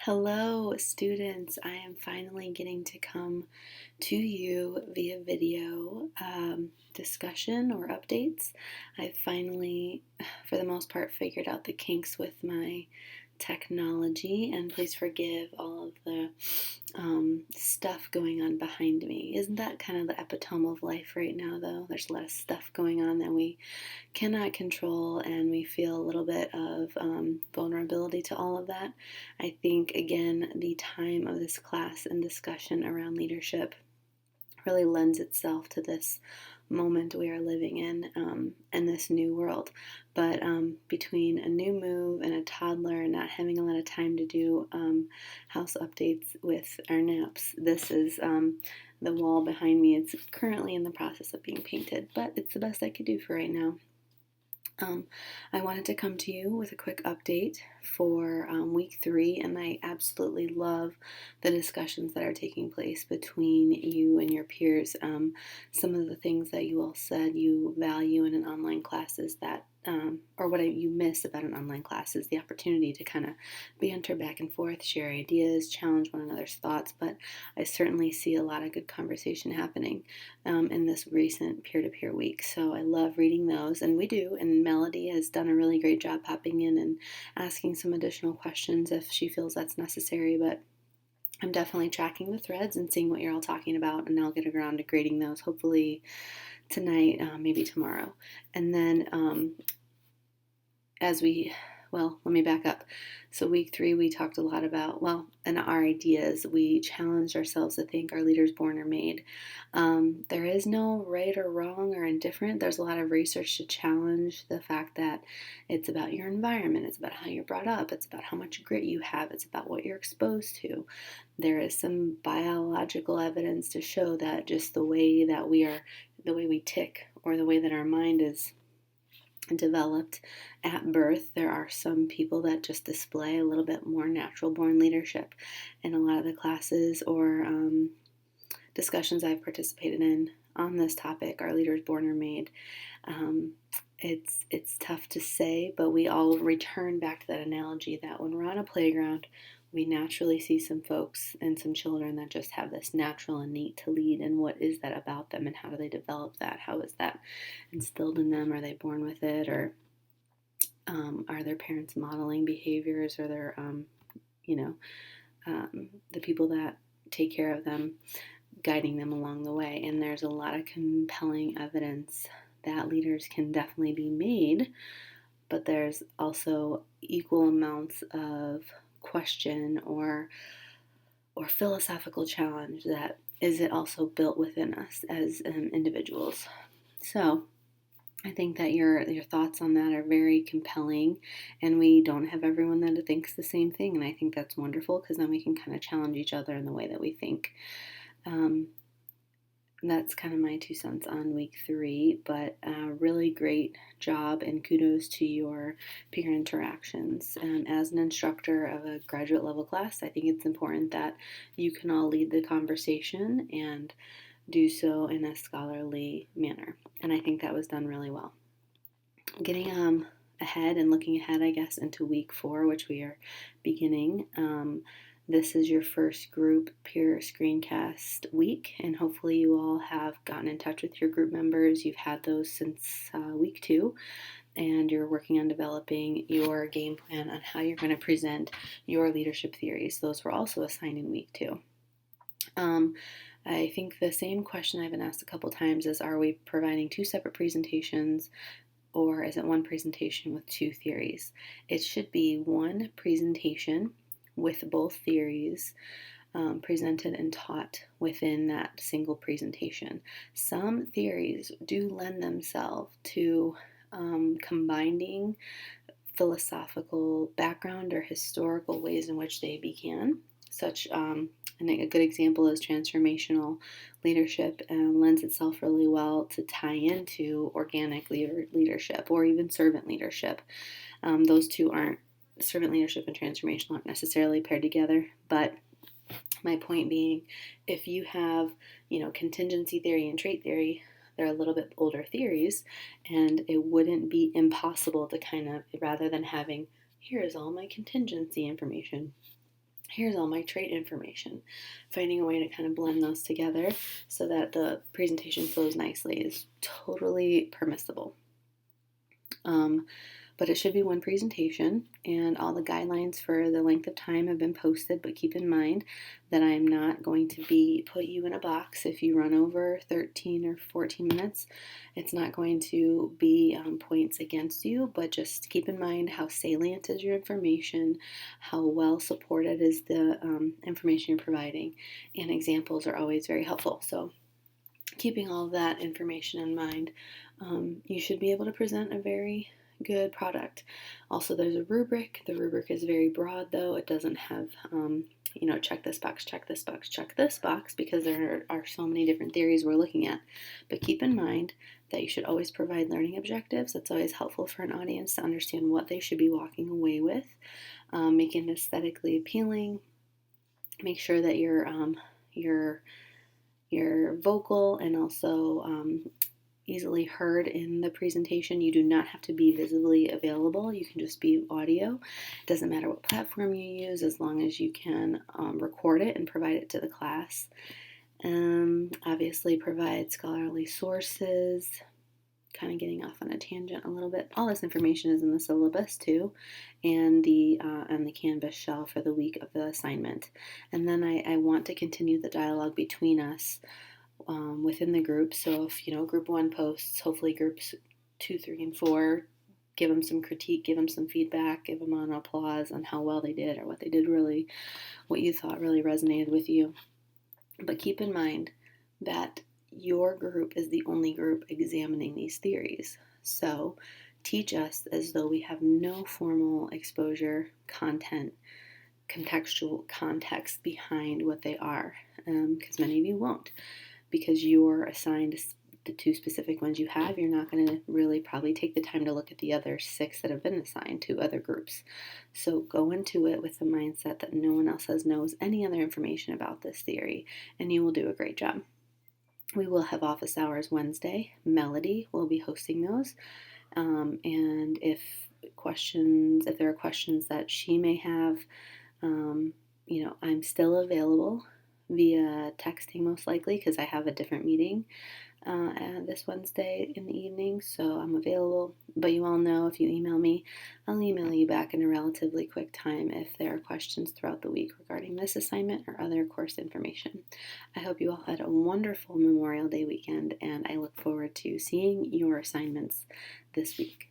Hello, students. I am finally getting to come to you via video discussion or updates. I finally, for the most part, figured out the kinks with my technology, and please forgive all of the stuff going on behind me. Isn't that kind of the epitome of life right now, though? There's a lot of stuff going on that we cannot control, and we feel a little bit of vulnerability to all of that. I think, again, the time of this class and discussion around leadership really lends itself to this moment we are living in this new world. But between a new move and a toddler and not having a lot of time to do house updates with our naps, this is the wall behind me. It's currently in the process of being painted, but it's the best I could do for right now. I wanted to come to you with a quick update for week 3, and I absolutely love the discussions that are taking place between you and your peers. Some of the things that you all said you value in an online class is that, or what you miss about an online class is the opportunity to kind of banter back and forth, share ideas, challenge one another's thoughts, but I certainly see a lot of good conversation happening in this recent peer-to-peer week. So I love reading those, and we do, and Melody has done a really great job popping in and asking some additional questions if she feels that's necessary, but I'm definitely tracking the threads and seeing what you're all talking about, and I'll get around to grading those hopefully tonight, maybe tomorrow. And then let me back up. So week 3, we talked a lot about, and our ideas. We challenged ourselves to think our leaders born or made. There is no right or wrong or indifferent. There's a lot of research to challenge the fact that it's about your environment. It's about how you're brought up. It's about how much grit you have. It's about what you're exposed to. There is some biological evidence to show that just the way we tick, or the way that our mind is developed at birth, there are some people that just display a little bit more natural born leadership. In a lot of the classes or discussions I've participated in on this topic, are leaders born or made? It's tough to say, but we all return back to that analogy that when we're on a playground, we naturally see some folks and some children that just have this natural innate to lead. And what is that about them, and how do they develop that? How is that instilled in them? Are they born with it, or are their parents modeling behaviors, or their, the people that take care of them guiding them along the way? And there's a lot of compelling evidence that leaders can definitely be made, but there's also equal amounts of question or philosophical challenge that is it also built within us as individuals. So I think that your thoughts on that are very compelling, and we don't have everyone that thinks the same thing, and I think that's wonderful, because then we can kind of challenge each other in the way that we think. That's kind of my 2 cents on week 3, but really great job, and kudos to your peer interactions. As an instructor of a graduate level class, I think it's important that you can all lead the conversation and do so in a scholarly manner, and I think that was done really well. Getting ahead and looking ahead, I guess, into week 4, which we are beginning. This is your first group peer screencast week, and hopefully you all have gotten in touch with your group members. You've had those since week 2, and you're working on developing your game plan on how you're going to present your leadership theories. Those were also assigned in week 2. I think the same question I've been asked a couple times is, are we providing 2 separate presentations, or is it one presentation with 2 theories? It should be one presentation with both theories presented and taught within that single presentation. Some theories do lend themselves to combining philosophical background or historical ways in which they began. And a good example is transformational leadership, and lends itself really well to tie into organic leadership, or even servant leadership. Those two aren't, servant leadership and transformational aren't necessarily paired together, but my point being, if you have, contingency theory and trait theory, they're a little bit older theories, and it wouldn't be impossible to kind of, rather than having, here is all my contingency information, here's all my trait information. Finding a way to kind of blend those together so that the presentation flows nicely is totally permissible. But it should be one presentation, and all the guidelines for the length of time have been posted. But keep in mind that I'm not going to put you in a box if you run over 13 or 14 minutes. It's not going to be points against you, but just keep in mind how salient is your information, how well supported is the information you're providing, and examples are always very helpful. So keeping all of that information in mind, you should be able to present a very good product. Also, there's a rubric. The rubric is very broad, though. It doesn't have, check this box, check this box, check this box, because there are so many different theories we're looking at. But keep in mind that you should always provide learning objectives. That's always helpful for an audience to understand what they should be walking away with. Make it aesthetically appealing. Make sure that you're vocal and also easily heard in the presentation. You do not have to be visibly available. You can just be audio. It doesn't matter what platform you use as long as you can record it and provide it to the class. Obviously provide scholarly sources. Kind of getting off on a tangent a little bit. All this information is in the syllabus too, and the Canvas shell for the week of the assignment. And then I want to continue the dialogue between us within the group. So if group 1 posts, hopefully groups 2, 3, and 4 give them some critique, give them some feedback, give them an applause on how well they did or what they did really, what you thought really resonated with you. But keep in mind that your group is the only group examining these theories. So teach us as though we have no formal exposure, content, contextual context behind what they are, because many of you won't. Because you're assigned the 2 specific ones you have, you're not going to really probably take the time to look at the other 6 that have been assigned to other groups. So go into it with the mindset that no one else knows any other information about this theory, and you will do a great job. We will have office hours Wednesday. Melody will be hosting those. And if there are questions that she may have, I'm still available via texting most likely because I have a different meeting this Wednesday in the evening, so I'm available. But you all know if you email me, I'll email you back in a relatively quick time if there are questions throughout the week regarding this assignment or other course information. I hope you all had a wonderful Memorial Day weekend, and I look forward to seeing your assignments this week.